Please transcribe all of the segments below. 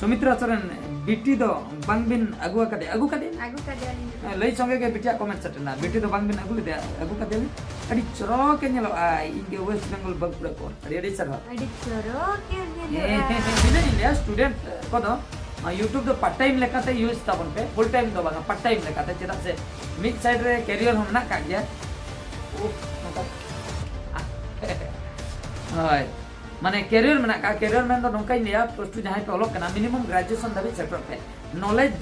सुमित्रा सोरेन बिटी दो बांगबिन अगुआ कदे अगु कदे लई संगे के बिटिया कमेंट सटना बिटी दो बांगबिन अगु ले अगु कदे अडी चरो के नेलो इंगे वेस्ट बंगाल बगपुरा को अडी सरहा अडी चरो के नेलो इने स्टूडेंट को दो यूट्यूब दो पार्ट टाइम लेकाते यूज ताबन पे फुल टाइम दो बागा पार्ट टाइम लेकाते चेदा से मिड साइड रे कैरियर हमना का गया हाय माने कैरियर में का कैरियर में तो नौका लिया प्लस टू जहां पे ऑलोक करना मिनिमम ग्रेजुएशन दबी सेक्टर पे नॉलेज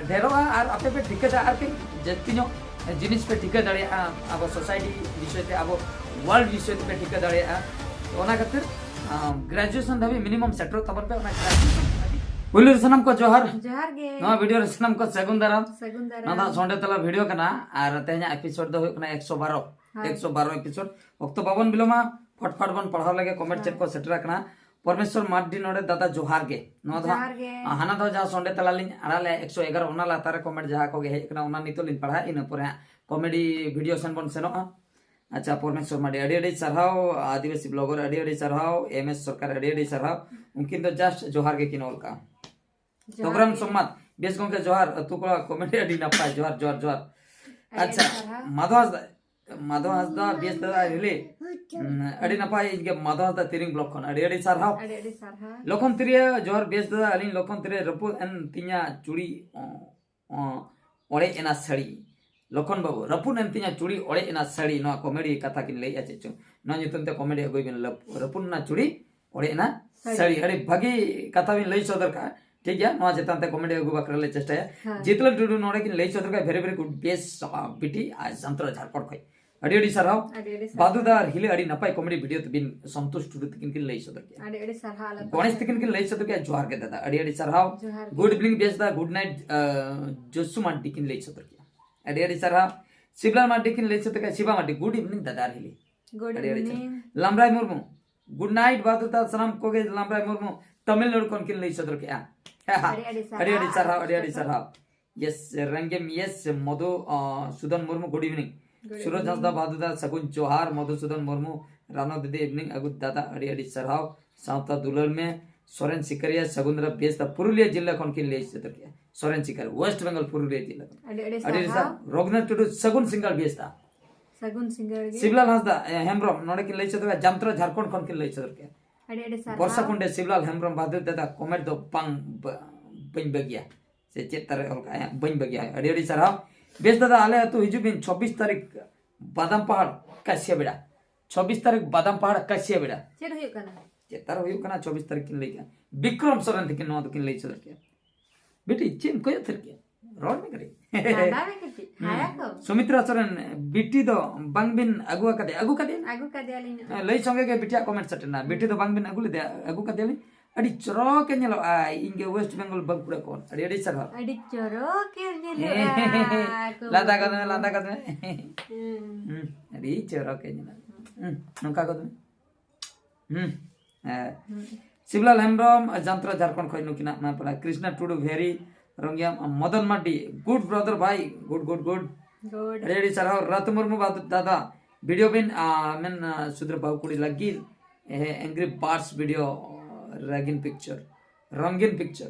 ढेरोआ और आपे पे ठिका आर के जतिनो जिनिस पे ठिका दड़े अब सोसाइटी विषय पे अब वर्ल्ड विषय पे ठिका दड़े ओना खातिर ग्रेजुएशन दबी मिनिमम सेक्टर तबर पे ओना ग्रेजुएशन पुलिस सनम को जोहार जोहार गे नो वीडियो सनम को सगुन दाराम ना सोंडे तला वीडियो कना और तेना एपिसोड दो कना 112 एपिसोड वक्त बाबन बिलोमा फटफट बन पढ़ाव लगे कमेंट चेक को सेटर कना परमेश्वर मार्डी नोडे दादा जोहार गे नो दा हाना दो जा सोंडे तला लिन अड़ाले 111 ओना लातारे कमेंट जहा को गे हे कना ओना नितो लिन पढ़ा इन पर कॉमेडी वीडियो सन बन सेनो अच्छा परमेश्वर मार्डी अडी सरहाव आदिवासी ब्लॉगर अडी सरहाव एमएस सरकार अडी सरहाव उनकिन तो जस्ट जोहार गे किनोल का प्रोग्राम सम्मत बेस गोंके जोहार तू को कमेंट अडी नपाय जोहार जोहार जोहार अच्छा माधव हसदा बेस दादा रिले अड़ी नपाय इनके माधव हसदा तिरिंग ब्लॉक खन अड़ी सरहाव लोकन तिरिया जोहार बेस दादा अलिन लोकन तिरे रपु एन तिnya चूड़ी ओड़े एना सड़ी लोकन बाबू रपुन एन तिnya चूड़ी ओड़े एना सड़ी नो कॉमेडी कथा किन लई आचे छु नो नितन ते कॉमेडी अगोय बिन रपुन ना चूड़ी ओड़े एना सड़ी अड़ी भागी कथा बिन लई सदर का ठीक है नो जेतान ते कॉमेडी अगु बकरा ले चेष्टा है जितल टुडू नोड़े किन लई सदर का वेरी वेरी गुड बेस बिटी आज संतर झारखंड खय अडी सरहाव बादुदार हिले अडी नपाय कॉमेडी वीडियो त बिन संतोष टुडू तकिन किन लई सदर के अडी सरहाव गणेश तकिन किन लई सदर के जोहार के दादा अडी सरहाव गुड इवनिंग बेस दा गुड नाइट जोसु मांडी किन लई सदर के अडी सरहाव शिवलाल मांडी किन लई सदर के शिवा मांडी गुड इवनिंग दादा हिले गुड इवनिंग लामराय मुर्मू गुड नाइट बादुदा सलाम कोगे लामराय मुर्मू तमिलनाडु कोन किन लई सदर के अडी सरहाव यस रंगेम यस मधु सुदन मुर्मू गुड इवनिंग सूरज हंसदा बादुदा सगुन जोहार मधुसूदन मुर्मू रानो दीदी इवनिंग अगु दादा अड़ी सरहाव सावता दुलर में सोरेन सिकरिया सगुंदरा बेस दा पुरुलिया जिला कोन किन ले सदर के सोरेन सिकर वेस्ट बंगाल पुरुलिया जिला अड़ी रोगनाथ टुडू सगुन सिंगल बेस दा सगुन सिंगल शिवलाल हंसदा हेमब्रम नोडे किन ले सदर जामत्रा झारखंड कोन किन ले सदर के अड़ी सरहाव वर्षा कुंडे शिवलाल हेमब्रम बादु दादा कमेंट दो पंग बइन बगिया से चेतर बइन बगिया अड़ी सरहाव बेस दादा आले तो हिजु बिन 26 तारीख बादाम पहाड़ कासिया बेड़ा 26 तारीख बादाम पहाड़ कासिया बेड़ा चेर होय कना चेतर होय कना 24 तारीख किन लेके विक्रम सोरेन किन नो किन ले चल के बेटी चिन कोय थर के रोड में करे दादा में किति हाया को सुमित्रा सोरेन बिटी दो बांगबिन अगुआ कदे आलिन लई संगे के बिटिया कमेंट सटना बिटी दो बांगबिन अगु कदे आलिन अडी चरो के नेलो इंगे वेस्ट बंगाल बगपुरा को अडी सरहा अडी चरो के नेलो लादा कदमे अडी चरो के नेलो नका कदमे शिवलाल हेमब्रम जंत्र झारखंड खय नुकिना ना पड़ा कृष्णा टुडू भेरी रंगिया मदन माडी गुड ब्रदर भाई गुड अडी सरहा रत मुर्मू दादा वीडियो बिन मेन सुद्र बावकुड़ी लगी एंग्री बर्ड्स वीडियो रंगीन पिक्चर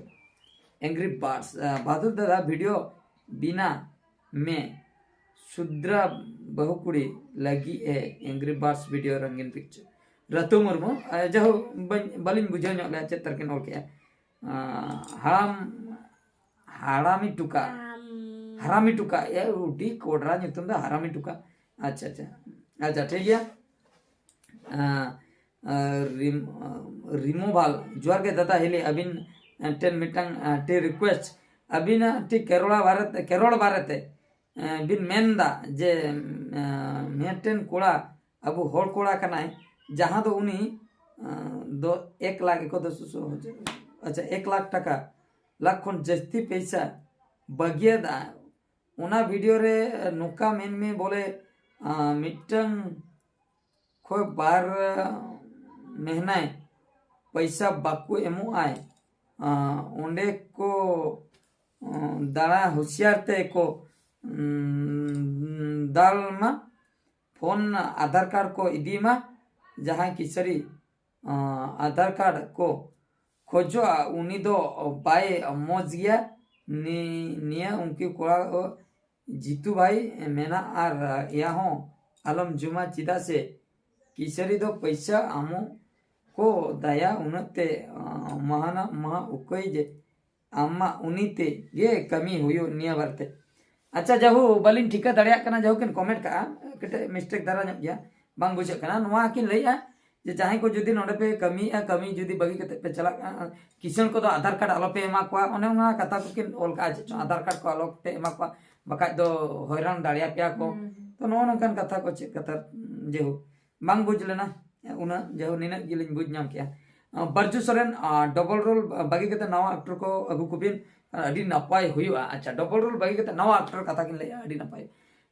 एंग्री बर्ड्स बहादुर दादा वीडियो बिना में शुद्रा बहुकुड़ी लगी है एंग्री बर्ड्स वीडियो रंगीन पिक्चर रतु मुर्मू जहो बलिन बुझे ले चेतर के नोल के हारामी टुका ये उडी कोडरा नितुम दा हारामी टुका अच्छा ठीक है रिमोवाल जोर के दादा हेली अबिन 10 मिटंग टे रिक्वेस्ट अबिन टी केरल भारत बिन मेनदा जे मेटेन कोड़ा अबु होल कोड़ा कनाय जहां दो उनी 1 लाख को 200 अच्छा 1 लाख टका लाख खन जस्ती पैसा बगिया दा उना वीडियो रे नुका मेन में बोले मिटंग खोय बार महीना पैसा बाकू एमु आए ओंडे को दाड़ा होशियार ते को दाल मा फोन आधार कार्ड को इदी मा जहाँ किसरी आधार कार्ड को खोजोआ उनी दो बाय मौज गया निया उनकी कोड़ा जीतू भाई मेना आर या हो आलम जुमा चिदा से किसरी दो पैसा आमो को दया उनते महाना महा उकई जे आमा उनीते ये कमी हुयो निया बरते अच्छा जहु बलिन ठिका दड़िया कना जहु किन कमेंट का कटे मिस्टेक दारा ᱧᱚᱜ गया बांग बुझे कना नोआ किन लइया जे जहां को जुदी नोडे पे कमी जुदी बगी कते पे चला किसान को तो आधार कार्ड आलो पे एमा को ओने ओना कथा को किन ओल का आधार कार्ड को आलो पे एमा को बका दो हैरान दाड़िया पे को तो नो नोकन कथा को चेक कथा जेहु बांग बुझ लेना उना जेहु निना गिलिन बुझ नाम किया बर्जू सोरेन डबल रोल बगी कते नवा एक्टर को अगु कुबिन अडी नपाय हुआ अच्छा डबल रोल बगी कते नवा एक्टर कथा किन लइया अडी नपाय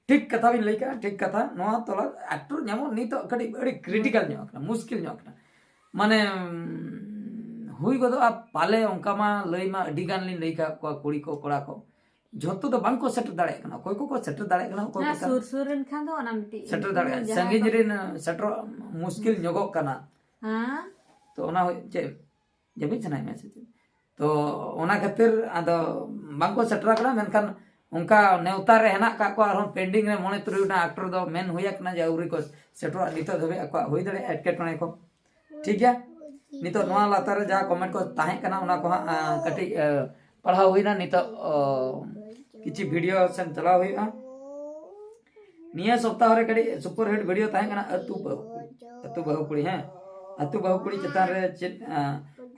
ठीक कथा बिन लइका ठीक कथा नवा तोला एक्टर ᱧᱟᱢᱚᱜ ᱱᱤᱛᱚᱜ ᱠᱟᱹᱴᱤᱡ ᱟᱹᱰᱤ क्रिटिकल ᱧᱚᱜ ᱠᱟᱱᱟ मुश्किल ᱧᱚᱜ ᱠᱟᱱᱟ माने हुई गदो पाले उनका मा लई मा अडी गान लिन लइका को कुड़ी को कोड़ा को झोतो दो बांग को सेटर दाड़े कना कोई को सेटर दाड़े कना कोई को सुर सुरन खान दो ओना मिटी सेटर दाड़े संगीन रिन सेटर मुश्किल ᱧᱚᱜᱚᱜ कना हां तो ओना चे जबे छनाय मैसेज तो ओना खातिर आदो बांग को सेटर कना मेनखान उनका नेवता रे हेना का को आरो पेंडिंग रे मोने तुरुना एक्टर दो मेन होया कना जाउरी को सेटर नितो धबे को होई दड़े एटकेटने को ठीक है नितो नवा लातार जा कमेंट को ताहे कना ओना को कटी पढ़ाव होइना नितो किछि वीडियो सेन चला होइना निया सप्ताह रे कडी सुपर हिट वीडियो ताहे कना अतु बहुकुड़ी हैं अतु बहुकुड़ी चतान रे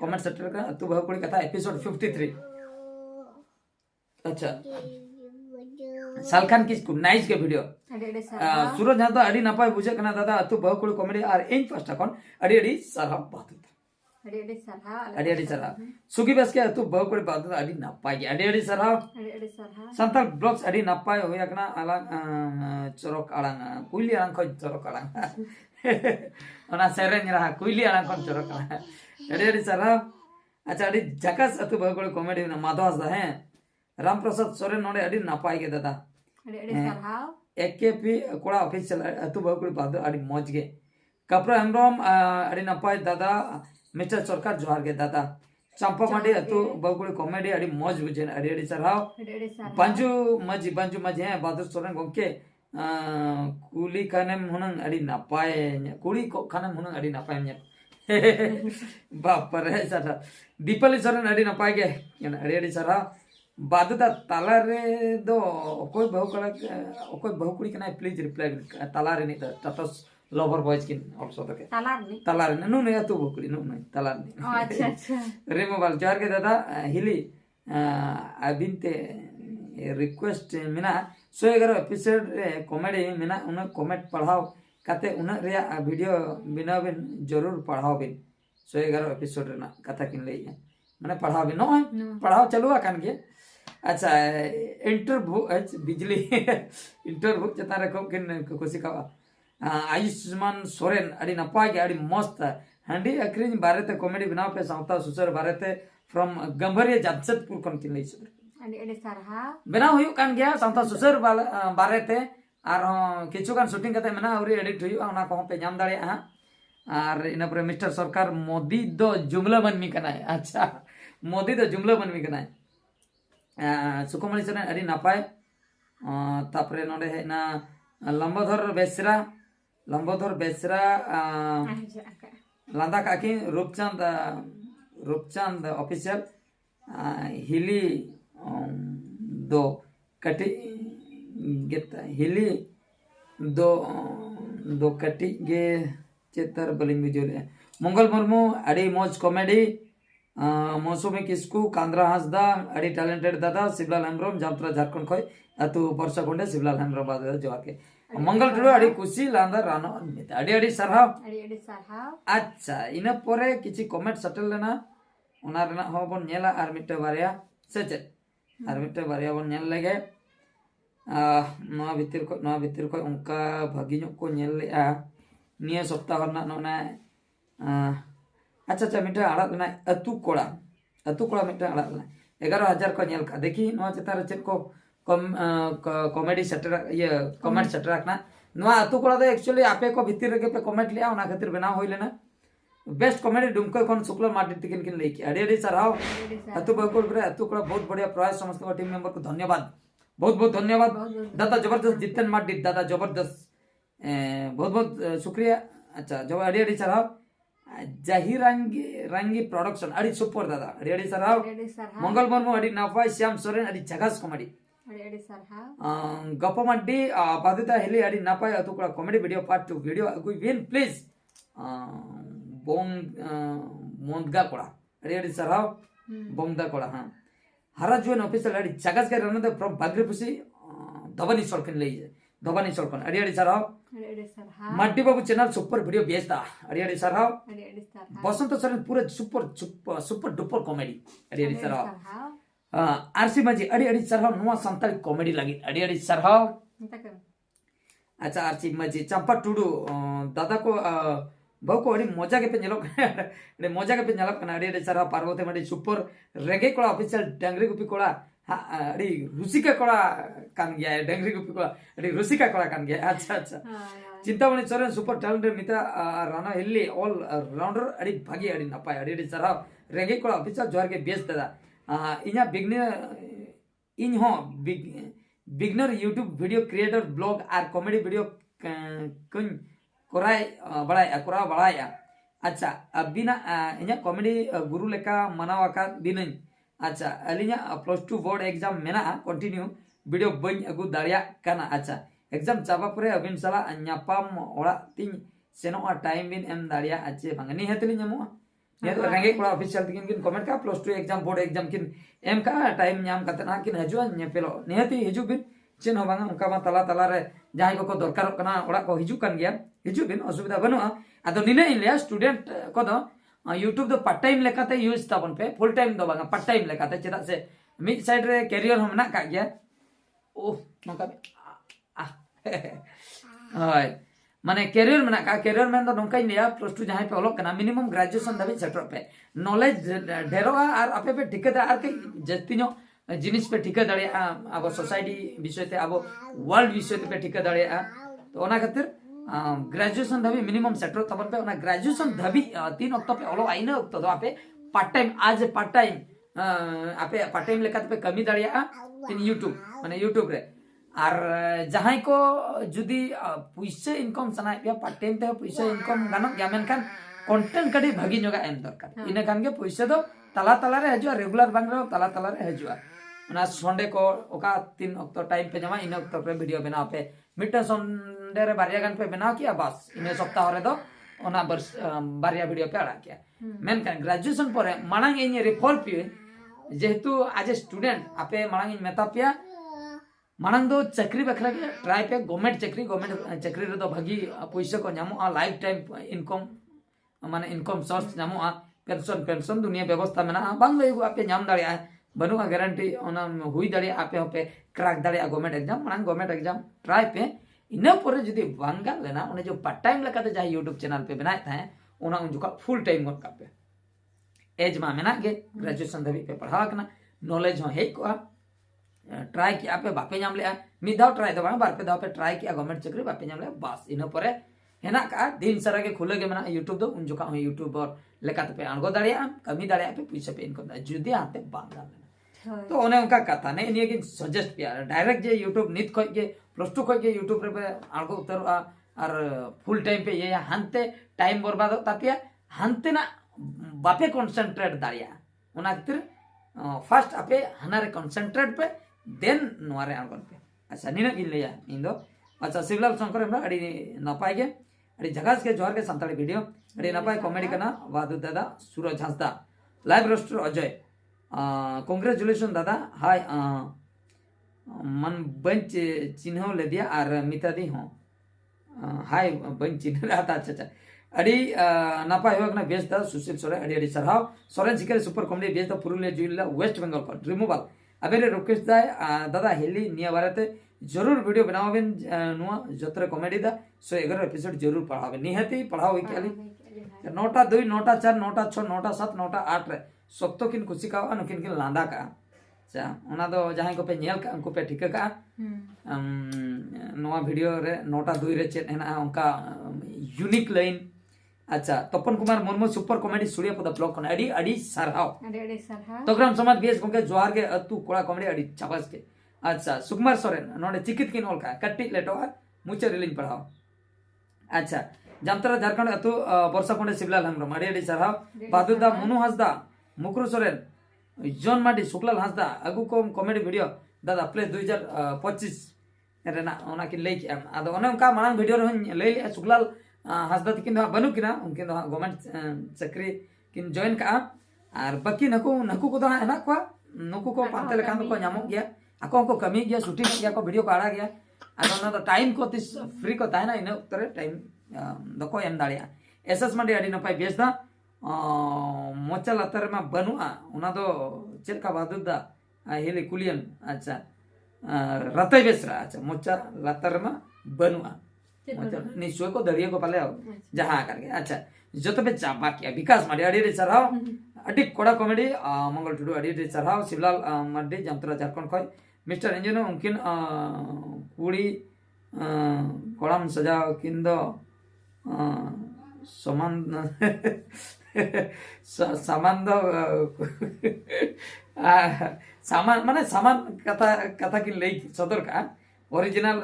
कमेंट सेटर का अतु बहुकुड़ी कथा एपिसोड 53 अच्छा सालखान किसको नाइस के वीडियो सूरज हां तो अडी नपाय बुझे कना दादा अतु बहुकुड़ी कॉमेडी आर इन फर्स्ट अकॉन अडी सरहा बात अडी सरहा सुगी बस के अतु बहुकुड़ी बात अडी नपाय अडी सरहा संताल ब्लॉग्स अडी नपाय होया कना आला चरक आड़ांग कुइली आड़ांग खो चरक आड़ांग ओना सेरेन रहा कुइली आड़ांग खो चरक आड़ांग अडी सरहा अच्छा अडी झकास अतु बहुकुड़ी कॉमेडी ना माधवास दा है राम प्रसाद सोरेन नोडे अडी नपाय के दादा एकेपी कोड़ा ऑफिशियल अतु बहुकुड़ी बात अडी मौज गे कपरा हेमरम अडी नपाय दादा मिस्टर सरकार जोहार के दादा चंपा मांडी अतु बहुकुड़ी कॉमेडी अडी मौज बुझे अडी सरहाव बंजू मजी है बहादुर सोरेन गोके कुली खाने हुनंग अडी नपाय कुड़ी को खाने हुनंग अडी नपाय ने बाप रे सारा दीपाली सोरेन अडी नपाय के अडी सरहाव बादुदा ताला रे दो कोई बहुकुड़ी कना प्लीज रिप्लाई ताला रे नहीं टाटस लवर बॉयज किन आल्सो तके ताला रे नु ने तू बहुकुड़ी नु नहीं ताला रे अच्छा अच्छा रे मोबाइल जार के दादा हिली अबिनते रिक्वेस्ट मिना 111 एपिसोड रे कॉमेडी मिना उन कमेंट पढ़ाओ काते उन रे वीडियो बिना बिन जरूर पढ़ाओ बिन 111 एपिसोड रे ना कथा किन लई माने पढ़ाओ बिन नो पढ़ाओ चलो आकान के अच्छा इंटरव्यू बिजली इंटरव्यू चता रखो किन खुशी का आयुष्मान सोरेन अड़ी नपाय के अड़ी मस्त हंडी अक्रिन बारेते कॉमेडी बनाव पे सावता सुसर बारेते फ्रॉम गंभरिया जमशेदपुर कोन किन लई अड़ी अड़ी सरहा बनाव हुयु कान गया सावता सुसर बारेते आर किछु कान शूटिंग कते मेना औरी एडिट हुयु ओना को पे जाम दाड़े हां आर इना पर मिस्टर सरकार मोदी दो जुमला बनमी कना है अच्छा मोदी दो जुमला बनमी कना है सुकुमणि सोरेन अड़ी नपाय तापरे नोडे है ना लंबोधर बेसरा लांदा काकी रूपचंद ऑफिशियल हिली दो कटी गेता हिली दो कटी गे चेतर बलिंग बिजोले मंगल मुर्मू अड़ी मौज कॉमेडी मौसुमी किस्कू कांद्रा हांसदा अड़ी टैलेंटेड दादा शिवलाल हेम्ब्रम जामत्रा झारखंड खय अतु वर्षा कोंडे शिवलाल हेम्ब्रम दादा जोहार के मंगल टुडू अड़ी खुशी लांदा रानो अड़ी सरहाव अच्छा इना परे किछि कमेंट सेटल लेना ओना रेना हो बन नेला आर मिटे बारिया सेचे आर मिटे बारिया बन नेल लेगे नवा भितिर को उनका भागी ᱧᱚᱜ को नेल लेआ निया सप्ताह ना नोना अच्छा अच्छा मिटे आड़ा लेना अतु कोड़ा मिटे आड़ा लेना 11000 को नेल का देखी नवा चेतार चेक को कॉमेडी सेटर ये कमेंट सेटर रखना नवा अतु कोड़ा दो एक्चुअली आपे को भितर रे पे कमेंट लिया ओना खातिर बना होई लेना बेस्ट कॉमेडी डुमको खन शुक्ला मार्टी तिकिन किन लेके अड़ी सराव अतु बकुल रे अतु कड़ा बहुत बढ़िया प्रयास समस्त टीम मेंबर को धन्यवाद बहुत बहुत धन्यवाद दादा जबरदस्त जितन मार्टी दादा जबरदस्त बहुत बहुत शुक्रिया अच्छा जो अड़ी सराव जाहिर रंगी प्रोडक्शन अड़ी सुपर दादा अड़ी सराव मंगल मुर्मू अड़ी नापाय श्याम सोरेन अड़ी जगस कॉमेडी गप मड्डी बाधिता हेली अड़ी नापाय अतु कड़ा कॉमेडी वीडियो पार्ट 2 वीडियो अगुई विन प्लीज मोंदगा कोड़ा अड़ी सराव बोंगदा कोड़ा हाँ हरा जुएन ऑफिसर अड़ी जगस के रनदे फ्रॉम बागरीपुसी धबनी सड़कन ले धबनी सड़कन अड़ी सराव मड्डी बाबू चैनल सुपर वीडियो बेचता अड़ी सराव बसंत सोरेन पूरे super super super duper comedy अड़ी सराव आरसी माजी अड़ी सराव नुआ संताली कॉमेडी लगी अड़ी सराव अच्छा आरसी माजी चंपा टुडू दादा को बहु को अड़ी मजा के पे नेलो अड़ी मजा के पे नेलो कना अड़ी सराव पार्वती मडी सुपर रेगे कोड़ा ऑफिशियल डंगरी गुपी कोड़ा अड़ी रुसिका कोड़ा कान गया है डंगरी गुपी कोड़ा अड़ी रुसिका कोड़ा कान गया अच्छा अच्छा चिंतामणि सोरेन सुपर टैलेंटेड मित्रा राणा हिल्ली ऑल राउंडर अड़ी भागी अड़ी नपाय अड़ी सराव रेगे कोड़ा ऑफिशियल जोर के बेस दादा इना beginner YouTube video creator blog और कॉमेडी वीडियो कुन कोराय बड़ाया अच्छा बिना इना कॉमेडी गुरु लेका मनावाका बिनन अच्छा अलिना +2 बोर्ड एग्जाम मेना कंटिन्यू वीडियो बन अगु दाड़िया काना अच्छा एग्जाम चाबा परे अबिन सला न्यापाम ओड़ा तिन सेनो टाइम बिन एम दाड़िया अच्छे भांगनी हेतली न्यामो ये तो रंगे कोड़ा ऑफिशियल किन कमेंट का +2 एग्जाम बोर्ड एग्जाम किन एम का टाइम न्याम कतना किन हजुआ नेपेलो नेहती हिजु बिन चेन हो बांगा उनका मा तला तला रे जहां को दरकार कना ओड़ा को हिजु कान गया हिजु बिन असुविधा बनुआ अदो निने इनले स्टूडेंट को दो यूट्यूब दो पार्ट टाइम लेकाते यूज ताबन पे फुल टाइम दो बांगा पार्ट टाइम लेकाते चेदा से मिड साइड रे कैरियर हम ना का गया ओ नका हाय माने कैरियर में का कैरियर में तो नौका लिया +2 जहां पे ऑलोक कना मिनिमम ग्रेजुएशन दबे सेटर पे नॉलेज ढेरोआ और आपे पे ठिकेदा आर के जस्तिनो जिनिस पे ठिका दाड़िया अब सोसाइटी विषय ते अब वर्ल्ड विषय पे ठिका दाड़िया तो ओना खातिर ग्रेजुएशन धबी मिनिमम सेटर तबन पे ओना ग्रेजुएशन धबी 3 अक्टो पे ऑलो आइना अक्टो तो आपे पार्ट टाइम आज पार्ट टाइम आपे पार्ट टाइम लेका पे कमी दाड़िया इन यूट्यूब माने यूट्यूब रे और जहां को जुदी पैसा इनकम सना पे पार्ट टाइम ते पैसा इनकम गानो गया मेनखान कंटेंट कडी भागी जोगा एम दरकार इने खान के पैसा दो तला तला रे हजुआ रेगुलर बांग रे तला तला रे हजुआ ना संडे को ओका 3 अक्टो टाइम पे जमा इन अक्टो पे वीडियो बनाओ पे मिटा संडे रे बारिया गान पे बनाओ किया बस इन सप्ताह रे दो ओना बारिया वीडियो पे आड़ा किया मेनखान ग्रेजुएशन पर मांग इन रिफॉल पे जेहेतु आज स्टूडेंट आपे मांग इन मेता पे मांग दो चक्री बखरा के ट्राई पे गवर्नमेंट चक्री रे दो भागी पैसा को नामो लाइफ टाइम इनकम माने इनकम सोर्स नामो पेंशन दुनिया व्यवस्था में ना बांग लेगु आपे नाम दाड़िया बनुआ गारंटी ओना हुई दाड़िया आपे होपे क्रैक दाड़िया गवर्नमेंट एग्जाम मांग गवर्नमेंट एग्जाम ट्राई पे इना परे जदी बांगा लेना ओने जो पार्ट टाइम लकाते जाय यूट्यूब चैनल पे बनाए था ओना उन जुका फुल टाइम गन का पे एज मा मेना के ग्रेजुएशन धबी पे पढ़ा कना नॉलेज हो हे को ट्राई किया पे बापे नाम ले मी दाव ट्राई दबा बार पे दाव पे ट्राई किया गवर्नमेंट चाकरी बापे नाम ले बस इना परे हेना का दिन सारा के खुले के मना यूट्यूब दो उन जुका यूट्यूबर लेकाते पे अणगो दाड़िया कमी दाड़िया पे पैसा पे इनकम जुदी आते बांगा तो ओने उनका कथा ने इनिए कि सजेस्ट किया डायरेक्ट जे यूट्यूब नित खोज के +2 खोज के यूट्यूब रे पे अणगो उतर और फुल टाइम पे ये हंते टाइम बर्बाद तापिया हंते ना बापे कंसंट्रेट दाड़िया ओना खातिर फर्स्ट आपे हना रे कंसंट्रेट पे देन नोरे अणगन पे अच्छा निना गिन लिया इंदो अच्छा शिवलाल शंकर हमरा अड़ी नपाय के अड़ी जगास के जोर के संताली वीडियो अड़ी नपाय कॉमेडी कना वादु दादा Suraj Hansda live roster Ajay congratulation दादा हाय मन बंच चिन्ह ले दिया और मिता दी हो हाय बंच चिन्ह रहा था अच्छा अड़ी नपाय हो ना बेस दा सुशील सोरेन अड़ी सरहाव सोरेन सिकर सुपर कॉमेडी बेस दा पुरुलिया जुइला वेस्ट बंगाल को रिमूवल अबे रिक्वेस्ट दा दादा हेली निया बारते जरूर वीडियो बनावेन नुआ जत्र कॉमेडी दा 111 एपिसोड जरूर पढ़ावे निहती पढ़ाओ इकाली 9टा 2 9टा 4 9टा 6 9टा 7 9टा 8 रे सप्तो किन खुशी का नुकिन किन लांदा का अच्छा ओना दो जहां को पे नेल का उनको पे ठिका का नोआ वीडियो रे 9टा 2 रे चेत हेना उनका यूनिक लाइन अच्छा तपन कुमार मुर्मू सुपर कॉमेडी सूर्य पद ब्लॉग खन अड़ी अड़ी सरहाव अड़े सारहा तोग्राम समाज बीएस गोंके जोहार के अतु कोड़ा कॉमेडी अड़ी चाबास के अच्छा सुकुमार सोरेन नोडे चिकित किन ओल का कट्टी लेटोआ मुचे रिलिंग पढ़ाओ अच्छा जामतरा झारखंड अतु वर्षा कोंडे शिवलाल हेम्ब्रम अड़ी अड़ी सरहाव बादुदा मुनु हंसदा मुकुरु सोरेन जॉन माडी शुक्लाल हंसदा अगु को कॉमेडी वीडियो दादा प्ले 2025 रेना ओना कि लई के आदो ओने उनका मांग वीडियो रहन लई ले शुक्लाल हंसदा तकिन दो बनु किना उनके दो गवर्नमेंट चक्री किन जॉइन का आर बाकी नकु नकु को दो हेना को नुकु को पांते लेखान को ᱧᱟᱢᱚᱜ गया ako को कमी गया शूटिंग गया को वीडियो को आड़ा गया आदो ना तो टाइम को तिस फ्री को ताना इन उतरे टाइम दको एम दाड़िया एसएस माडी अडी नपाय बेस दा मोचा लातर में बनुआ उना दो चेल का बादुदा हेली कुलियन अच्छा रतय बेसरा अच्छा मोचा लातर में बनुआ मोचा निश्चय को दरिया को पाले जहां करके अच्छा जो तो पे चापा किया विकास माडी अडी रे सरहाव अडी कोड़ा कॉमेडी मंगल टुडू अडी रे सरहाव शिवलाल माडी जामतरा झारखंड खय मिस्टर इंजिनो उनकिन कुड़ी कोड़ाम सजाव किंदो समान सामान दो सामान माने सामान कथा कथा की लई सदर का ओरिजिनल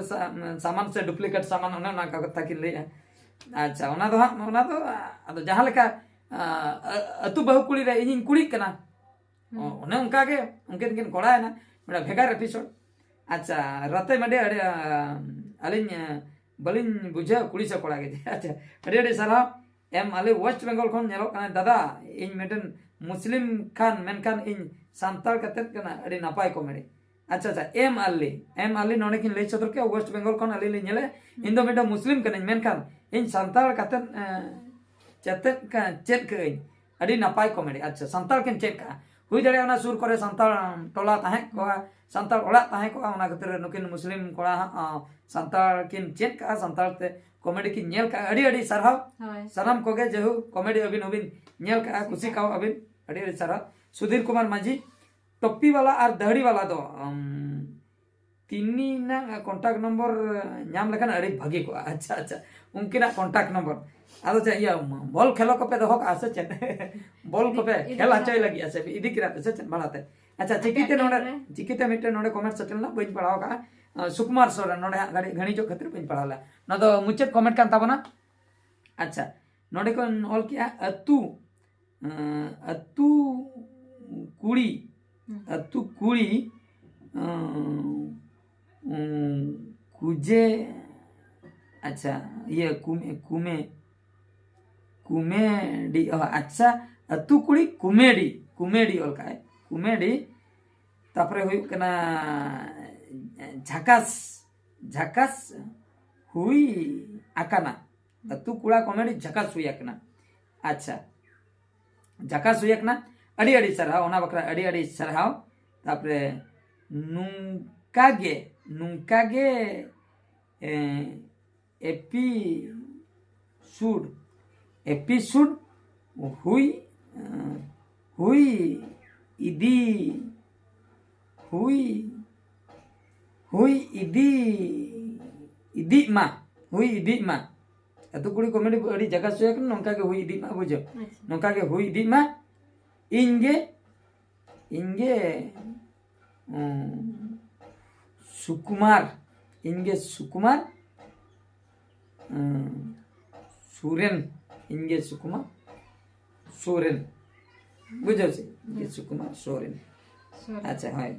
सामान से डुप्लीकेट सामान ओने ना कथा की लई अच्छा ओना दो अदो जहां लेका अतु बहु कुड़ी रे इन कुड़ी कना ओने उनका के उनके किन कोड़ा है ना मेरा भेगार एपिसोड अच्छा रते मडे अलिन बलिन बुझे कुड़ी से कोड़ा के अच्छा अडे अडे सारा एम आले वेस्ट बंगाल खन नेलो कना दादा इन मेटन मुस्लिम खान मेनखान इन सांताल कतेत कना अडे नापाय कॉमेडी अच्छा अच्छा एम आली नोने किन ले सदर के वेस्ट बंगाल खन आली ले नेले इन दो मेटा मुस्लिम कने मेनखान इन सांताल कतेत चेतेत का चेक के अडे नापाय कॉमेडी अच्छा सांताल किन चेक का हुई दड़े ना सुर करे सांताल टोला ताहे को सांताल ओड़ा ताहे को ओना खतिर नुकिन मुस्लिम कोड़ा सांताल किन चेक का सांताल ते कॉमेडी की नेल का अड़ी अड़ी सरहाव सनम कोगे जेहु कॉमेडी अबिन अबिन नेल का खुशी का अबिन अड़ी अड़ी सरहाव सुधीर कुमार माझी टोपी वाला और दहड़ी वाला दो तिनी ना कांटेक्ट नंबर नाम लेखन अड़ी भागी को अच्छा अच्छा उनकिना कांटेक्ट नंबर आदो चे या बॉल खेलो को पे दो का आसे चे बॉल को पे खेल आचय लगी आसे इदी किरा से चे बालाते अच्छा चिकिते मिटे नोडे कमेंट सेटल ना बइन पढ़ाओ का सुकुमार सोरेन नोडे गाड़ी घणी जो खतिर बइन पढ़ाला ना तो मुचेत कमेंट कान ताबना अच्छा नोडे को ऑल किया अतु कुड़ी कुजे अच्छा ये कुमेडी अच्छा अतु कुड़ी कुमेडी ऑल का है कुमेडी तापरे हुई कना झकास हुई आकाना अतु कुड़ा कॉमेडी झकास हुई आकाना अच्छा झकास हुई आकाना अड़ी अड़ी सरहाव ओना बकरा अड़ी अड़ी सरहाव तापरे नुंकागे एपिसोड हुई इदी मा अतु कुड़ी कॉमेडी अड़ी जगह से नौका के हुई इदी मा बुझो नौका के हुई इदी मा इंगे सुकुमार सोरेन बुझो से इंगे सुकुमार सोरेन अच्छा हाय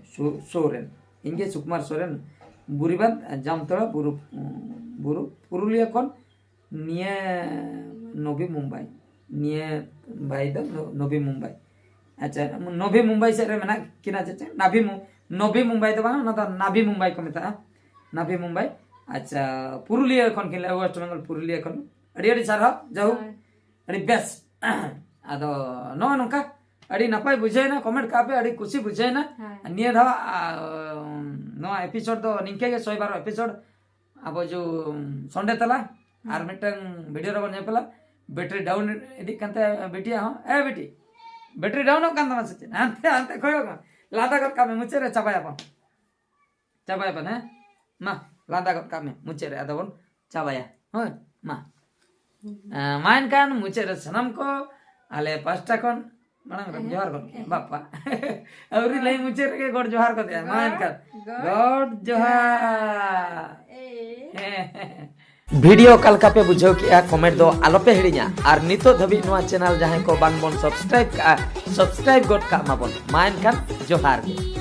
सोरेन इंगे सुकुमार सोरेन बुरीबाद जामतड़ा बुरु पुरुलिया खन निये नवी मुंबई निये भाई द नवी मुंबई अच्छा नवी मुंबई से रे मना किना चे नवी मुंबई तो बांग ना तो नाभी मुंबई को मेता नाभी मुंबई अच्छा पुरुलिया खन किन वेस्ट बंगाल पुरुलिया खन अड़ी अड़ी सारा जाऊ अड़ी बेस आदो नो नोका अड़ी नपाय बुझे ना कमेंट का पे अड़ी खुशी बुझे ना निये धा नो एपिसोड तो निके के 112 एपिसोड अब जो संडे तला आर मिटन वीडियो रे बन पेला बैटरी डाउन इदी कंते बेटिया हो ए बेटी बैटरी डाउन कान तमा से अंते खोयो लादा कर का में मुचे रे चबाया पन है मा लादा कर का में मुचे रे अदबन चबाया हो मा मा एनखान मुचाद रे सानाम को आले पास्टा खन मांग रे जोहार गो बापा अवरी लई मुचाद रे गॉड जोहार को दे मा एनखान गॉड जोहार वीडियो कालका पे बुझाव किया कमेंट दो आलो पे हिड़िया और नितो धबी नोआ चैनल जहां को बांग बन सब्सक्राइब का सब्सक्राइब गड का माबन मा एनखान जोहार के।